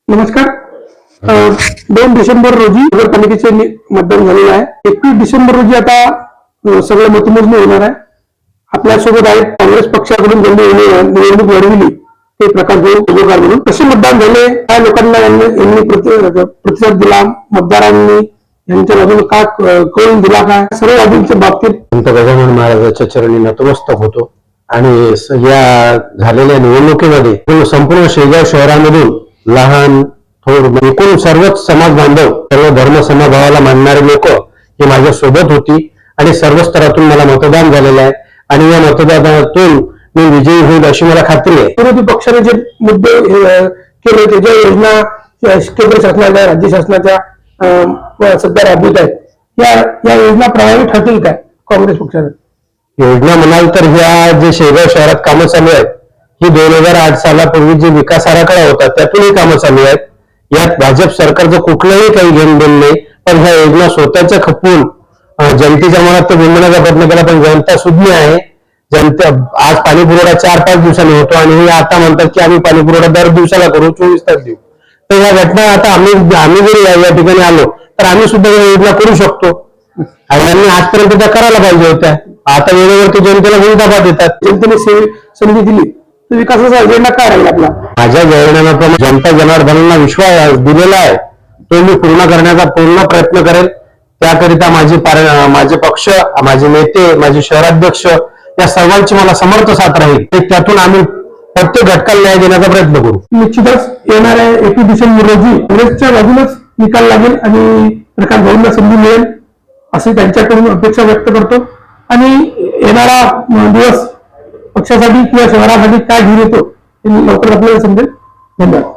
नमस्कार. 2 डिसेंबर रोजी नगरपालिकेचे मतदान झालेलं आहे. 21 डिसेंबर रोजी आता सगळं मतमोजणी होणार आहे. आपल्यासोबत आहेत काँग्रेस पक्षाकडून ज्यांनी निवडणूक लढविली ते प्रकाश जोगार म्हणून. कसे मतदान झाले, काय लोकांना यांनी प्रतिसाद दिला, मतदारांनी यांच्या बाजूला का कौल दिला, काय सर्व बाबींच्या बाबतीत संत गजानन महाराजांच्या चरणी नतमस्तक होतो. आणि या झालेल्या निवडणुकीमध्ये संपूर्ण शेगाव शहरामधून लहान थोर एकूण सर्वच समाज बांधव, सर्व धर्म समभावाला मानणारे लोक हे माझ्या सोबत होती आणि सर्व स्तरातून मला मतदान झालेलं आहे आणि या मतदानातून मी विजयी होईल अशी मला खात्री आहे. विरोधी पक्षाने जे मुद्दे केले, त्याच्या योजना केंद्र शासनाच्या, राज्य शासनाच्या सध्या राबवित आहेत, या योजना प्रभावी ठरतील काय काँग्रेस पक्षाने? योजना म्हणाल तर ह्या जे शेगाव शहरात कामं चालू आहेत ही 2008 सालापूर्वी जे विकास आराखडा होता त्यातूनही कामं चालू आहेत. यात भाजप सरकारचं कुठलंही काही घेणं देणं नाही. पण ह्या योजना स्वतःच्या खपवून जनतेच्या मनात ते बिंबण्याचा प्रयत्न केला, पण जनता सुज्ञ आहे. जनता आज पाणी पुरवठा 4-5 दिवसांनी होतो आणि हे आता म्हणतात की आम्ही पाणी पुरवठा दर दिवसाला करू, 24 तास देऊ. तर या घटना आता आम्ही जरी या ठिकाणी आलो तर आम्ही सुद्धा या योजना करू शकतो आणि आम्ही आजपर्यंत त्या करायला पाहिजे होत्या. आता वेळेवरती जनतेला भूमिका देतात. जनतेने संधी दिली तर विकासाचा अजेंडा काय राहील आपला? माझ्या जळण्याप्रमाणे जनता जनार्दनांना विश्वास दिलेला आहे तो मी पूर्ण करण्याचा पूर्ण प्रयत्न करेल. त्याकरिता माझे पक्ष, माझे नेते, माझे शहराध्यक्ष या सर्वांची मला समर्थ साथ राहील. त्यातून आम्ही प्रत्येक घटकाला न्याय देण्याचा प्रयत्न करू. निश्चितच येणाऱ्या 21 डिसेंबर रोजी काँग्रेसच्या बाजूनच निकाल लागेल आणि प्रकाश भाऊंना संधी मिळेल अशी त्यांच्याकडून अपेक्षा व्यक्त करतो. आणि येणारा दिवस पक्षासाठी किंवा शहरासाठी काय घेऊन येतो हे लवकर आपल्याला समजेल. धन्यवाद.